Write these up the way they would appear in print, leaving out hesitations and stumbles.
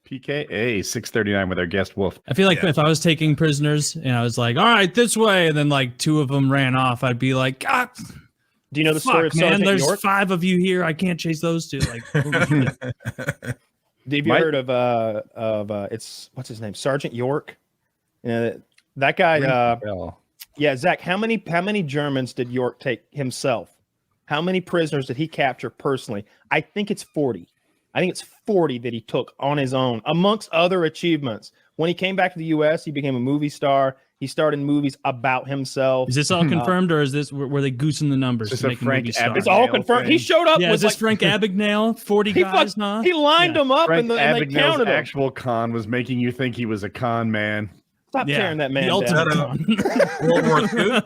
PKA 639 with our guest Wolf. I feel like if I was taking prisoners and I was like, all right, this way, and then like 2 of them ran off, I'd be like, God, do you know the story of Sergeant There's York? 5 of you here. I can't chase those 2. Like, have you heard of it's what's his name? Sergeant York? That guy. Yeah, Zach. How many Germans did York take himself? How many prisoners did he capture personally? I think it's 40. I think it's 40 that he took on his own, amongst other achievements. When he came back to the U.S., he became a movie star. He starred in movies about himself. Is this all confirmed, or is this were they goosing the numbers to make a movie star? It's all confirmed. He showed up. Yeah, with is this Frank Abagnale? 40 guys, huh? He lined them up, and they counted them. Actual con was making you think he was a con man. Stop tearing that man down. World War II.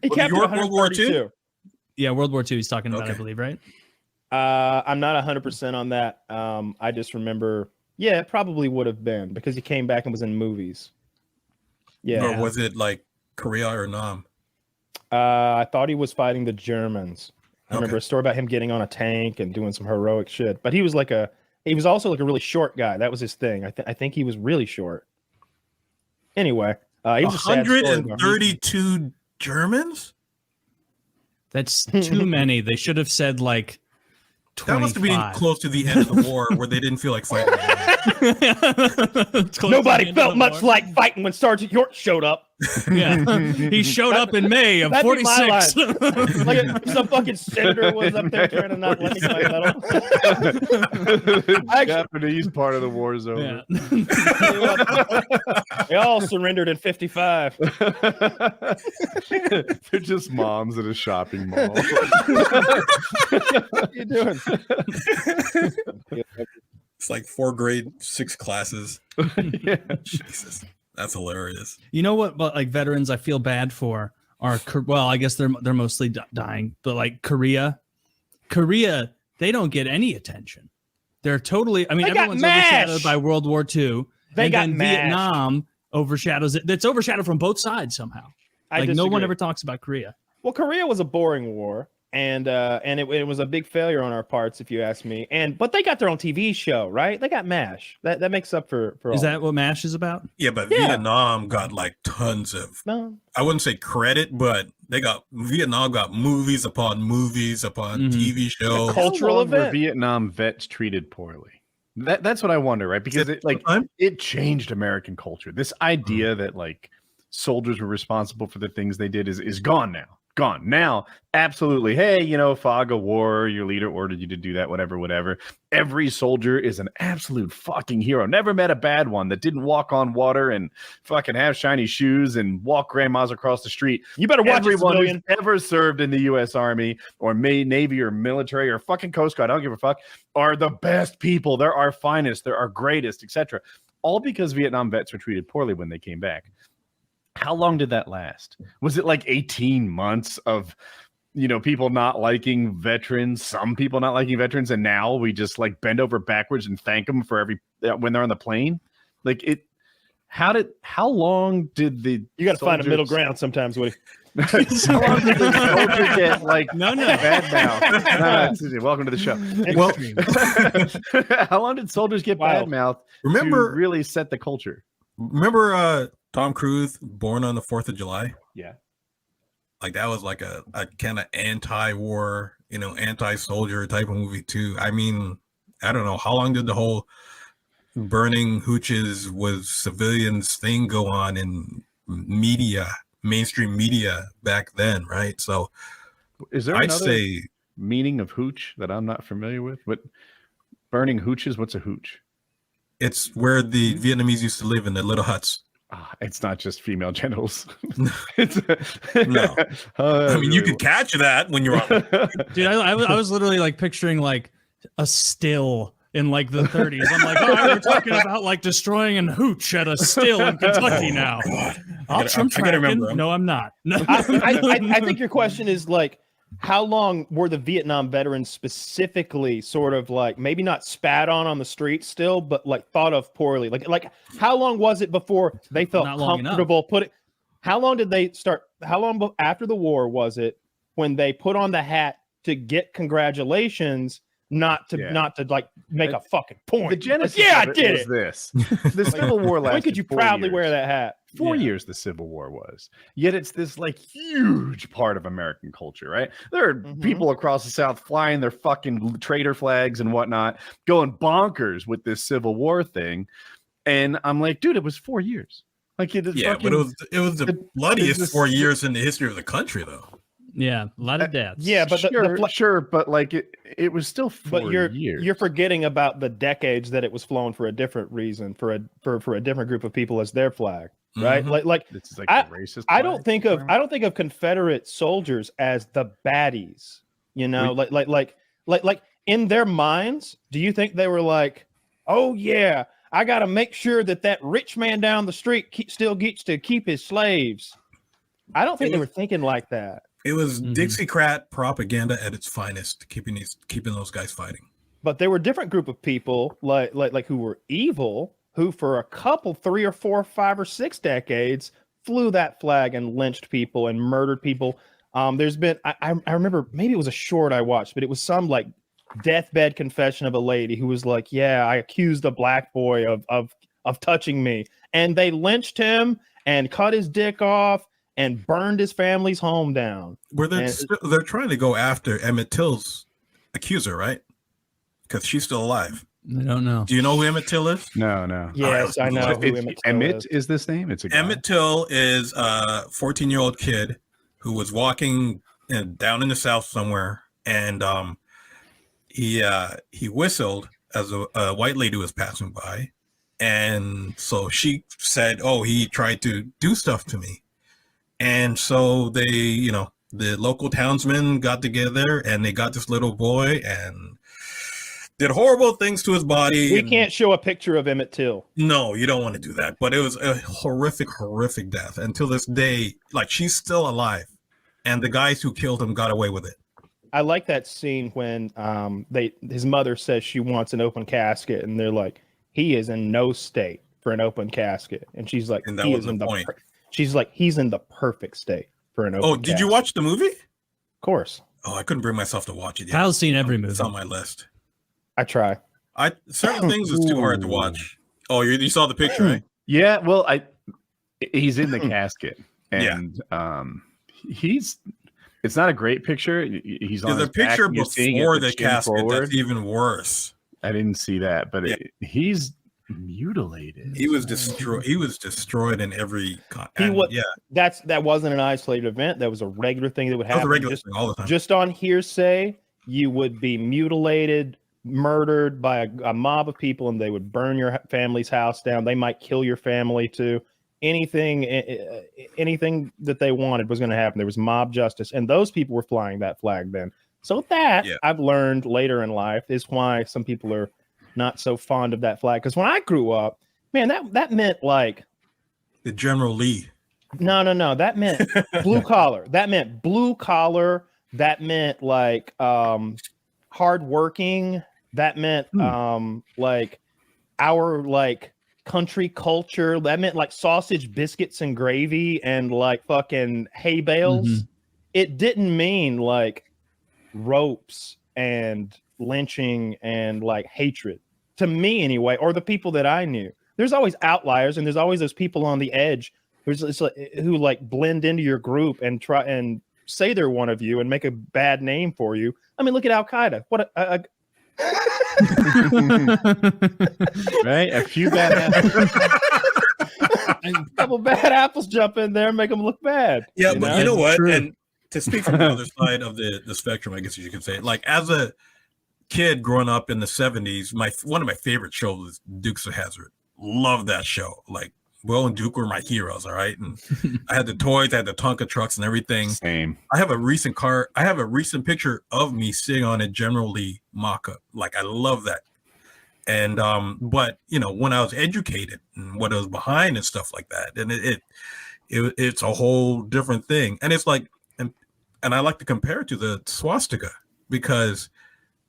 He captured World War II. Yeah, World War II. He's talking about, I believe, right? I'm not 100% on that. I just remember, it probably would have been because he came back and was in movies. Yeah. Or was it like Korea or Nam? I thought he was fighting the Germans. I remember a story about him getting on a tank and doing some heroic shit. But he was also like a really short guy. That was his thing. I think he was really short. Anyway, he was 132 Germans? That's too many. They should have said like 25. That must have been close to the end of the war where they didn't feel like fighting. Nobody felt much like fighting when Sergeant York showed up. Yeah, he showed up in May of 46. Like some fucking senator was up there trying to not let anybody medal. Japanese part of the war zone. Yeah. They all surrendered in 55. They're just moms at a shopping mall. What are you doing? It's like 4 grade 6 classes. Yeah. Jesus. That's hilarious. You know what? But like veterans, I feel bad for are I guess they're mostly dying, but like Korea, they don't get any attention. They're totally. I mean, everyone's overshadowed by World War II. Vietnam overshadows it. It's overshadowed from both sides somehow. Like no one ever talks about Korea. Well, Korea was a boring war. And it was a big failure on our parts, if you ask me. But they got their own TV show, right? They got MASH. That makes up for Is that what MASH is about? Yeah, but Vietnam got like tons of. I wouldn't say credit, but Vietnam got movies upon TV shows. Cultural event. Were Vietnam vets treated poorly? That's what I wonder, right? Because it changed American culture. This idea that like soldiers were responsible for the things they did is gone now. Gone now. Absolutely. Hey, fog of war, your leader ordered you to do that, whatever. Every soldier is an absolute fucking hero. Never met a bad one that didn't walk on water and fucking have shiny shoes and walk grandmas across the street. You better watch everyone who's ever served in the U.S. Army or Navy or military or fucking Coast Guard, I don't give a fuck, are the best people. They're our finest. They're our greatest, etc. All because Vietnam vets were treated poorly when they came back. How long did that last? Was it like 18 months of, people not liking veterans, some people not liking veterans, and now we just like bend over backwards and thank them for when they're on the plane? Like it. How long did the you got to find a middle ground sometimes, Woody? How long did the soldier get like bad mouth? Welcome to the show. Well, how long did soldiers get bad mouth? Remember, to really set the culture. Remember Tom Cruise, Born on the 4th of July? Yeah. Like that was like a kind of anti-war, anti-soldier type of movie too. I mean, I don't know. How long did the whole burning hooches with civilians thing go on in mainstream media back then, right? So is there another meaning of hooch that I'm not familiar with? What burning hooches? What's a hooch? It's where the Vietnamese used to live in the little huts. It's not just female genitals. No. I mean, you could catch that when you're on. Dude, I was literally like picturing like a still in like the 30s. I'm like, we're talking about like destroying an hooch at a still in Kentucky now. I gotta remember. No, I'm not. I think your question is like, how long were the Vietnam veterans specifically sort of like maybe not spat on the street still, but like thought of poorly? Like how long was it before they felt comfortable how long did they start? How long after the war was it when they put on the hat to get congratulations not to like make a fucking point. The genesis yeah, of I did was it. this. The Civil War lasted When could you 4 proudly years. wear that hat? 4 years the Civil War was. Yet it's this like huge part of American culture, right? There are people across the South flying their fucking traitor flags and whatnot, going bonkers with this Civil War thing. And I'm like, dude, it was 4 years. Like it is but it was the bloodiest 4 years in the history of the country, though. Yeah, a lot of deaths. Yeah, but sure, but like it was still 4 years. You're forgetting about the decades that it was flown for a different reason, for a different group of people as their flag, right? It's like a racist. I don't think of Confederate soldiers as the baddies, you know, like in their minds. Do you think they were like, oh yeah, I got to make sure that rich man down the street still gets to keep his slaves? I don't think they were thinking like that. It was Dixiecrat propaganda at its finest, keeping those guys fighting. But there were different group of people like who were evil, who for a couple 3 or 4 or 5 or 6 decades flew that flag and lynched people and murdered people. There's been I remember, maybe it was a short I watched, but it was some like deathbed confession of a lady who was like, yeah, I accused a black boy of touching me, and they lynched him and cut his dick off and burned his family's home down. They're trying to go after Emmett Till's accuser, right? Because she's still alive. I don't know. Do you know who Emmett Till is? No. Yes, I know who Emmett is this name? It's a guy. Emmett Till is a 14-year-old kid who was walking down in the South somewhere, and he whistled as a white lady was passing by, and so she said, "Oh, he tried to do stuff to me." And so they, the local townsmen got together and they got this little boy and did horrible things to his body. We can't show a picture of Emmett Till. No, you don't want to do that. But it was a horrific, horrific death. Until this day, like, she's still alive. And the guys who killed him got away with it. I like that scene when his mother says she wants an open casket, and they're like, he is in no state for an open casket. And she's like, and that was the point. She's like, he's in the perfect state for an open casket. Did you watch the movie? Of course. Oh, I couldn't bring myself to watch it yet. Kyle's seen every movie. It's on my list. I try. Certain things is too hard to watch. Oh, you saw the picture, right? Yeah, well, he's in the casket, and it's not a great picture. He's on the picture before the casket. Forward. That's even worse. I didn't see that, but he's mutilated. He was destroyed. He was destroyed in every. That wasn't an isolated event. That was a regular thing that would happen. That was a regular thing all the time. Just on hearsay, you would be mutilated, murdered by a mob of people, and they would burn your family's house down. They might kill your family too. Anything that they wanted was going to happen. There was mob justice, and those people were flying that flag then. So I've learned later in life is why some people are not so fond of that flag. Because when I grew up, man, that meant like the General Lee. No. That meant blue collar. That meant blue collar. That meant like hardworking. That meant like our like country culture. That meant like sausage, biscuits, and gravy, and like fucking hay bales. It didn't mean like ropes and lynching and like hatred, to me anyway, or the people that I knew. There's always outliers, and there's always those people on the edge who like blend into your group and try and say they're one of you and make a bad name for you. I mean, look at Al Qaeda. What a right? A few bad apples. A couple bad apples jump in there and make them look bad. Yeah, but you know what? True. And to speak from the other side of the spectrum, I guess you could say, like as a kid growing up in the 70s, one of my favorite shows was Dukes of Hazzard. Love that show. Like Will and Duke were my heroes, all right? And I had the toys, I had the Tonka trucks and everything. Same. I have a recent picture of me sitting on a General Lee mock-up. Like I love that. And but when I was educated and what I was behind and stuff like that, and it's a whole different thing. And it's like, and I like to compare it to the swastika, because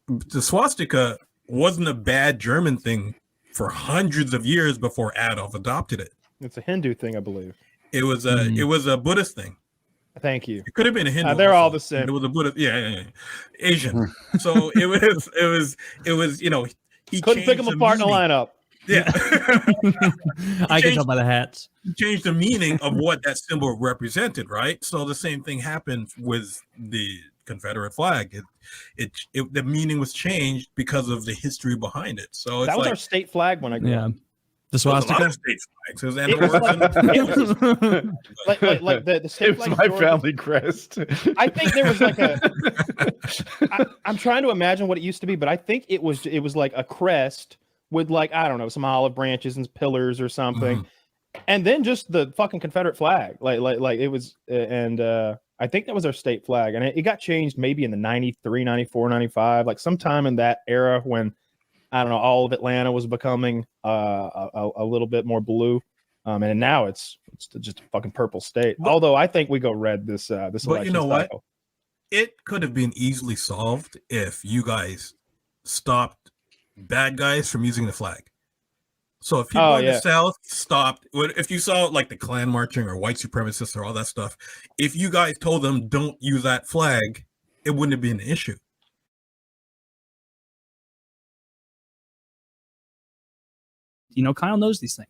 the swastika wasn't a bad German thing for hundreds of years before Adolf adopted it. It's a Hindu thing, I believe. It was a Buddhist thing. Thank you. It could have been a Hindu. They're also. all the same. It was a Buddhist. Yeah. Asian. So it was. You know, he Couldn't pick them changed the apart in a meaning. lineup. Yeah. I can tell by the hats. Changed the meaning of what that symbol represented, right? So the same thing happened with the Confederate flag. The meaning was changed because of the history behind it. So That was our state flag when I grew up. The a lot swastika. of state flags. It was It was like the state It's flag. my of Georgia. family crest. I think there was like I'm trying to imagine what it used to be, but I think it was like a crest with like, I don't know, some olive branches and pillars or something. And then just the fucking Confederate flag. Like it was I think that was our state flag. And it got changed maybe in the 93, 94, 95, like sometime in that era when I don't know, all of Atlanta was becoming a little bit more blue. And now it's just a fucking purple state. Although I think we go red this election. But you know what? cycle. It could have been easily solved if you guys stopped bad guys from using the flag. So if people in the South stopped, if you saw like the Klan marching or white supremacists or all that stuff, if you guys told them don't use that flag, it wouldn't have been an issue. You know, Kyle knows these things.